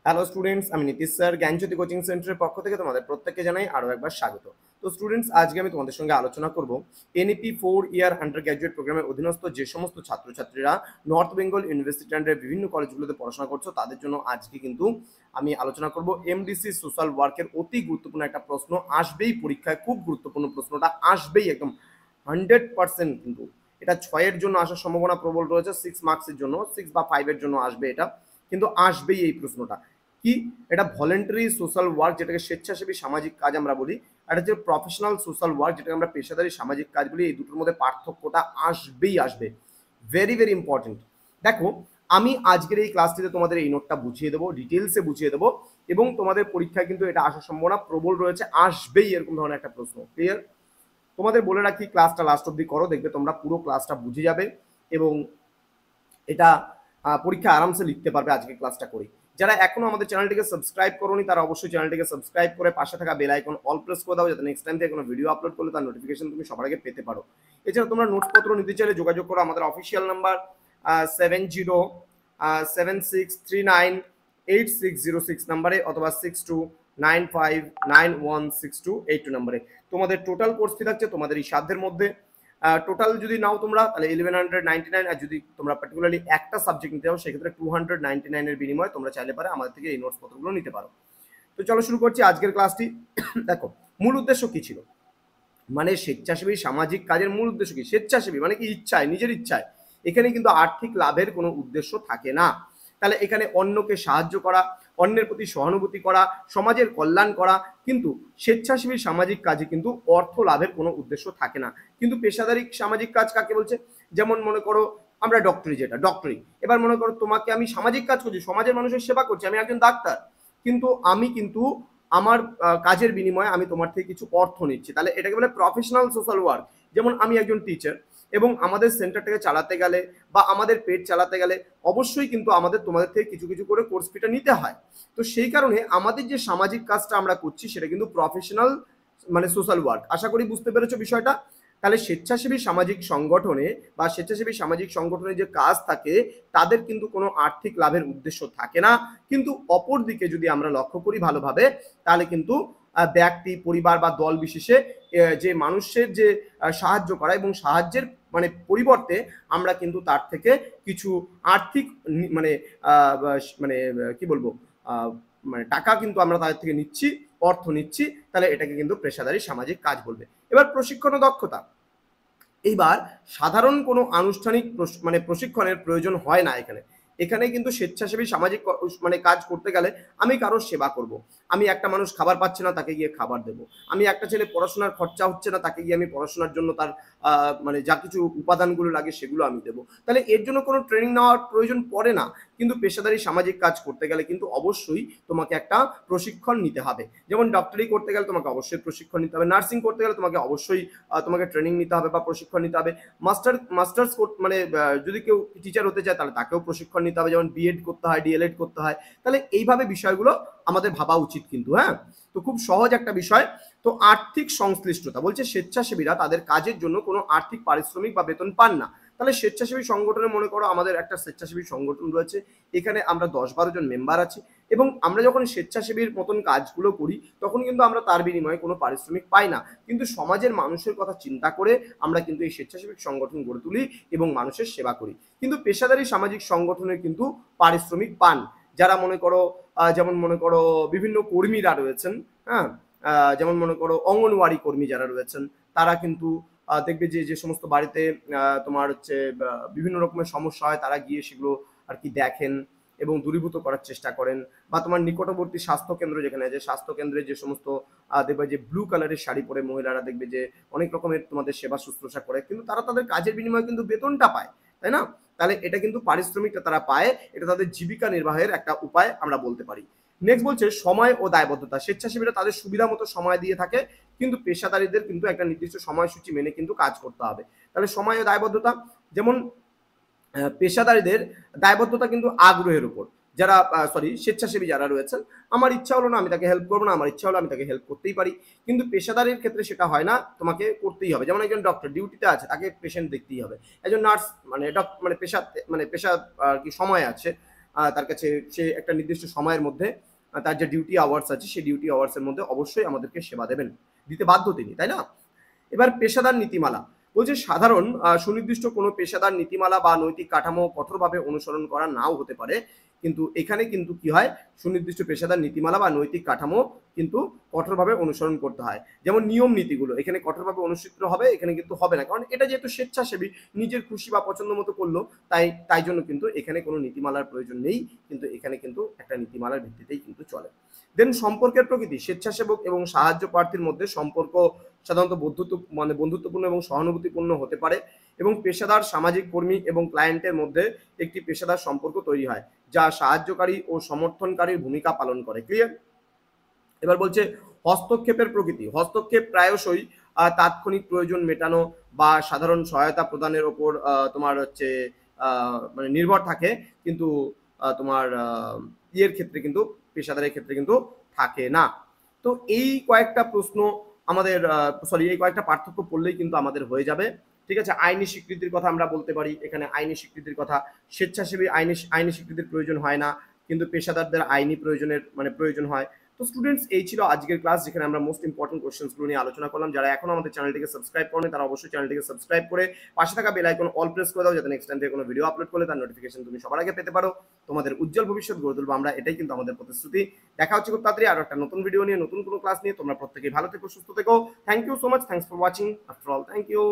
Hello students, আমি Nitish sir জ্ঞানজ্যোতি coaching সেন্টারের পক্ষ থেকে তোমাদের প্রত্যেককে জানাই আরও একবার স্বাগত। তো স্টুডেন্টস, আজকে আমি তোমাদের সঙ্গে আলোচনা করব এনইপি 4 ইয়ার আন্ডার গ্র্যাজুয়েট প্রোগ্রামের অধীনস্থ যে সমস্ত ছাত্রছাত্রীরা নর্থ বেঙ্গল ইউনিভার্সিটি আন্ডারের বিভিন্ন কলেজগুলোতে পড়াশোনা করছো তাদের জন্য আজকে কিন্তু আমি আলোচনা করব এমডিসি সোশ্যাল ওয়ার্কের অতি গুরুত্বপূর্ণ একটা প্রশ্ন আসবেই পরীক্ষায়, খুব গুরুত্বপূর্ণ প্রশ্নটা আসবেই একদম 100%। কিন্তু এটা 6-এর জন্য আসার সম্ভাবনা প্রবল রয়েছে, 6 মার্কসের জন্য, 6 বা 5-এর জন্য আসবে, এটা কিন্তু আসবেই এই প্রশ্নটা। কি এটা ভলেন্টারি সোশ্যাল ওয়ার্ক, যেটাকে স্বেচ্ছাসেবী সামাজিক কাজ আমরা বলি, আর হচ্ছে প্রফেশনাল সোশ্যাল ওয়ার্ক, যেটাকে আমরা পেশাদারী সামাজিক কাজ বলি। এই দুটোর মধ্যে পার্থক্যটা আসবেই আসবে, ভেরি ভেরি ইম্পর্টেন্ট। দেখো, আমি আজকের এই ক্লাসটিতে তোমাদের এই নোটটা বুঝিয়ে দেবো, ডিটেলসে বুঝিয়ে দেবো, এবং তোমাদের পরীক্ষায় কিন্তু এটা আসার সম্ভাবনা প্রবল রয়েছে, আসবেই এরকম ধরনের একটা প্রশ্ন। ক্লিয়ার? তোমাদের বলে রাখি, ক্লাসটা লাস্ট অব্দি করো, দেখবে তোমরা পুরো ক্লাসটা বুঝে যাবে এবং এটা পরীক্ষা আরামসে লিখতে পারবে আজকে ক্লাসটা করে। যারা এখনো আমাদের চ্যানেলটিকে সাবস্ক্রাইব করোনি তারা অবশ্যই চ্যানেলটিকে সাবস্ক্রাইব করে পাশে থাকা বেল আইকন অল প্রেস করে দাও, যাতে নেক্সট টাইম থেকে কোনো ভিডিও আপলোড করলে তার নোটিফিকেশন তুমি সবার আগে পেতে পারো। এছাড়া তোমরা নোটসপত্র নিতে চাইলে যোগাযোগ করো আমাদের অফিসিয়াল নাম্বার 7076398606 নাম্বারে, অথবা 6295916282 নাম্বারে। তোমাদের টোটাল কোর্স ফি থাকছে তোমাদের এই সাধ্যের মধ্যে। টোটাল যদি নাও তোমরা তাহলে 1199, আর যদি তোমরা পার্টিকুলারলি একটা সাবজেক্ট নিতে চাও সেক্ষেত্রে 299 এর বিনিময়ে তোমরা চাইলে পারে আমাদের থেকে এই নোটস পত্রগুলো নিতে পারো। তো চলো শুরু করছি আজকের ক্লাসটি। দেখো, মূল উদ্দেশ্য কি ছিল, মানে স্বেচ্ছাসেবী সামাজিক কাজের মূল উদ্দেশ্য কি? স্বেচ্ছাসেবী মানে কি? ইচ্ছায়, নিজের ইচ্ছায়। এখানে কিন্তু আর্থিক লাভের কোনো উদ্দেশ্য থাকে না। তাহলে এখানে অন্যকে সাহায্য করা, অন্যের প্রতি সহানুভূতি করা, সমাজের কল্যাণ করা, কিন্তু স্বেচ্ছাসেবী সামাজিক কাজে কিন্তু অর্থ লাভের কোনো উদ্দেশ্য থাকে না। কিন্তু পেশাদারী সামাজিক কাজ কাকে বলছে? যেমন মনে করো আমরা ডক্টরি, যেটা ডক্টরি, এবার মনে করো তোমাকে আমি সামাজিক কাজ করছি, সমাজের মানুষের সেবা করছি, আমি একজন ডাক্তার, কিন্তু আমি কিন্তু আমার কাজের বিনিময়ে আমি তোমার থেকে কিছু অর্থ নিচ্ছি, তাহলে এটাকে বলে প্রফেশনাল সোশ্যাল ওয়ার্ক। যেমন আমি একজন টিচার এবং আমাদের সেন্টারটাকে চালাতে গেলে বা আমাদের পেট চালাতে গেলে অবশ্যই কিন্তু আমাদের তোমাদের থেকে কিছু কিছু করে কোর্স ফিটা নিতে হয়। তো সেই কারণে আমাদের যে সামাজিক কাজটা আমরা করছি সেটা কিন্তু প্রফেশনাল মানে সোশ্যাল ওয়ার্ক। আশা করি বুঝতে পেরেছো বিষয়টা। তাহলে স্বেচ্ছাসেবী সামাজিক সংগঠনে বা স্বেচ্ছাসেবী সামাজিক সংগঠনের যে কাজ থাকে তাদের কিন্তু কোনো আর্থিক লাভের উদ্দেশ্য থাকে না। কিন্তু অপর দিকে যদি আমরা লক্ষ্য করি ভালোভাবে, তাহলে কিন্তু ব্যক্তি, পরিবার বা দল বিশেষে যে মানুষের যে সাহায্য করা এবং সাহায্যের মানে পরিবর্তে আমরা কিন্তু তার থেকে কিছু আর্থিক মানে মানে কি বলবো, মানে টাকা কিন্তু আমরা তাদের থেকে নিচ্ছি, অর্থ নিচ্ছি, তাহলে এটাকে কিন্তু পেশাদারী সামাজিক কাজ বলবে। এবার প্রশিক্ষণ ও দক্ষতা, এইবার সাধারণ কোনো আনুষ্ঠানিক মানে প্রশিক্ষণের প্রয়োজন হয় না এখানে। এখানে কিন্তু স্বেচ্ছাসেবী সামাজিক মানে কাজ করতে গেলে আমি কারোর সেবা করব, আমি একটা মানুষ খাবার পাচ্ছে না তাকে গিয়ে খাবার দেব, আমি একটা ছেলে পড়াশোনার খরচা হচ্ছে না তাকে গিয়ে আমি পড়াশোনার জন্য তার মানে যা কিছু উপাদানগুলো লাগে সেগুলো আমি দেবো। তাহলে এর জন্য কোনো ট্রেনিং নেওয়ার প্রয়োজন পড়ে না। কিন্তু পেশাদারী সামাজিক কাজ করতে গেলে কিন্তু অবশ্যই তোমাকে একটা প্রশিক্ষণ নিতে হবে। যেমন ডক্টরি করতে গেলে তোমাকে অবশ্যই প্রশিক্ষণ নিতে হবে, নার্সিং করতে গেলে তোমাকে অবশ্যই তোমাকে ট্রেনিং নিতে হবে বা প্রশিক্ষণ নিতে হবে। মাস্টার্স মানে যদি কেউ টিচার হতে চায় তাহলে তাকেও প্রশিক্ষণ নিতে হবে, যেমন বিএড করতে হয়, ডিএলএড করতে হয়। তাহলে এইভাবে বিষয়গুলো আমাদের ভাবা উচিত কিন্তু। হ্যাঁ, তো খুব সহজ একটা বিষয়। তো আর্থিক সংশ্লিষ্টতা বলছে স্বেচ্ছাসেবীরা তাদের কাজের জন্য কোনো আর্থিক পারিশ্রমিক বা বেতন পান না। তাহলে স্বেচ্ছাসেবী সংগঠনে মনে করো আমাদের একটা স্বেচ্ছাসেবী সংগঠন রয়েছে, এখানে আমরা 10-12 জন মেম্বার আছি এবং আমরা যখন স্বেচ্ছাসেবীর মতন কাজগুলো করি তখন কিন্তু আমরা তার বিনিময়ে কোনো পারিশ্রমিক পাই না। কিন্তু সমাজের মানুষের কথা চিন্তা করে আমরা কিন্তু এই স্বেচ্ছাসেবী সংগঠন গড়ে তুলি এবং মানুষের সেবা করি। কিন্তু পেশাদারী সামাজিক সংগঠনের কিন্তু পারিশ্রমিক পান যারা মনে করো যেমন মনে করো বিভিন্ন কর্মীরা রয়েছেন। হ্যাঁ, যেমন মনে করো অঙ্গনওয়াড়ি কর্মী যারা রয়েছেন তারা কিন্তু দেখবে যে যে সমস্ত বাড়িতে তোমার হচ্ছে বিভিন্ন রকমের সমস্যা হয় তারা গিয়ে সেগুলো আর কি দেখেন এবং দূরীভূত করার চেষ্টা করেন। বা তোমার নিকটবর্তী স্বাস্থ্যকেন্দ্র যেখানে আছে, স্বাস্থ্যকেন্দ্রে যে সমস্ত দেখবে যে ব্লু কালারের শাড়ি পরে মহিলারা দেখবে যে অনেক রকমের তোমাদের সেবা শুশ্রূষা করে, কিন্তু তারা তাদের কাজের বিনিময়ে কিন্তু বেতনটা পায়, তাই না? তাহলে এটা কিন্তু পারিশ্রমিকটা তারা পায়, এটা তাদের জীবিকা নির্বাহের একটা উপায় আমরা বলতে পারি। নেক্সট বলছে সময় ও দায়বদ্ধতা। স্বেচ্ছাসেবীরা তাদের সুবিধা মতো সময় দিয়ে থাকে, কিন্তু পেশাদারীদের কিন্তু একটা নির্দিষ্ট সময়সূচি মেনে কিন্তু কাজ করতে হবে। তাহলে সময় ও দায়বদ্ধতা, যেমন পেশাদারীদের দায়বদ্ধতা কিন্তু আগ্রহের উপর। যারা স্বেচ্ছাসেবী যারা রয়েছেন, আমার ইচ্ছা হলো না আমি তাকে হেল্প করবো না, আমার ইচ্ছা হলো আমি তাকে হেল্প করতেই পারি। কিন্তু পেশাদারির ক্ষেত্রে সেটা হয় না, তোমাকে করতেই হবে। যেমন একজন ডক্টর ডিউটিতে আছে, তাকে পেশেন্ট দেখতেই হবে। একজন নার্স মানে পেশা কি সময় আছে, তার কাছে সে একটা নির্দিষ্ট সময়ের মধ্যে তার যে ডিউটি আওয়ার্স আছে সেই ডিউটি আওয়ার্সের মধ্যে অবশ্যই আমাদেরকে সেবা দেবেন, দিতে বাধ্য তিনি, তাই না? এবার পেশাদার নীতিমালা বলছে সাধারণ সুনির্দিষ্ট কোনো পেশাদার নীতিমালা বা নৈতিক কাঠামো কঠোরভাবে অনুসরণ করা নাও হতে পারে, কিন্তু এখানে কিন্তু কি হয়, সুনির্দিষ্ট পেশাদার নীতিমালা বা নৈতিক কাঠামো কিন্তু কঠোরভাবে অনুসরণ করতে হয়। যেমন নিয়ম নীতিগুলো এখানে কঠোরভাবে অনুসৃত হবে, এখানে কিন্তু হবে না, কারণ এটা যেহেতু স্বেচ্ছাসেবী, নিজের খুশি বা পছন্দ মতো করলো, তাই জন্য কিন্তু এখানে কোনো নীতিমালার প্রয়োজন নেই, কিন্তু এখানে কিন্তু একটা নীতিমালার ভিত্তিতেই কিন্তু চলে। দেন সম্পর্কের প্রকৃতি, স্বেচ্ছাসেবক এবং সাহায্য প্রার্থীর মধ্যে সম্পর্ক সাধারণত বন্ধুত্বপূর্ণ এবং সহানুভূতিপূর্ণ হতে পারে, এবং পেশাদার সামাজিক কর্মী এবং ক্লায়েন্টের মধ্যে একটি পেশাদার সম্পর্ক তৈরি হয় যা সাহায্যকারী ও সমর্থনকারীর ভূমিকা পালন করে। ক্লিয়ার? এবার বলছে হস্তক্ষেপের প্রকৃতি। হস্তক্ষেপ প্রায়শই তাৎক্ষণিক প্রয়োজন মেটানো বা সাধারণ সহায়তা প্রদানের ওপর তোমার হচ্ছে মানে নির্ভর থাকে, কিন্তু তোমার ইয়ের ক্ষেত্রে কিন্তু, পেশাদারের ক্ষেত্রে কিন্তু থাকে না। তো এই কয়েকটা প্রশ্ন আমাদের এই কয়েকটা পার্থক্য পড়লেই কিন্তু আমাদের হয়ে যাবে। ঠিক আছে, আইনি স্বীকৃতির কথা আমরা বলতে পারি, এখানে আইনি স্বীকৃতির কথা, স্বেচ্ছাসেবী আইনি স্বীকৃতির প্রয়োজন হয় না, কিন্তু পেশাদারদের আইনি প্রয়োজন হয়। তো স্টুডেন্টস, এই ছিল আজকের ক্লাস, যেখানে আমরা মোস্ট ইম্পর্টেন্ট কোশ্চেন্সগুলো নিয়ে আলোচনা করলাম। যারা এখনো আমাদের চ্যানেলটিকে সাবস্ক্রাইব করেনি তারা অবশ্যই চ্যানেলটিকে সাবস্ক্রাইব করে পাশে থাকা বেল আইকন অল প্রেস করে দাও, যাতে নেক্সট টাইম থেকে কোনো ভিডিও আপলোড করলে তার নোটিফিকেশন তুমি সবার আগে পেতে পারো। তোমাদের উজ্জ্বল ভবিষ্যৎ গড়ে তুলবো আমরা, এটাই কিন্তু আমাদের প্রতিশ্রুতি। দেখা হচ্ছে খুব তাড়াতাড়ি আরো একটা নতুন ভিডিও নিয়ে, নতুন কোনো ক্লাস নিয়ে। তোমরা প্রত্যেকেই ভালো থেকো, সুস্থ থেকো। Thank you so much, thanks for watching. After all, thank you.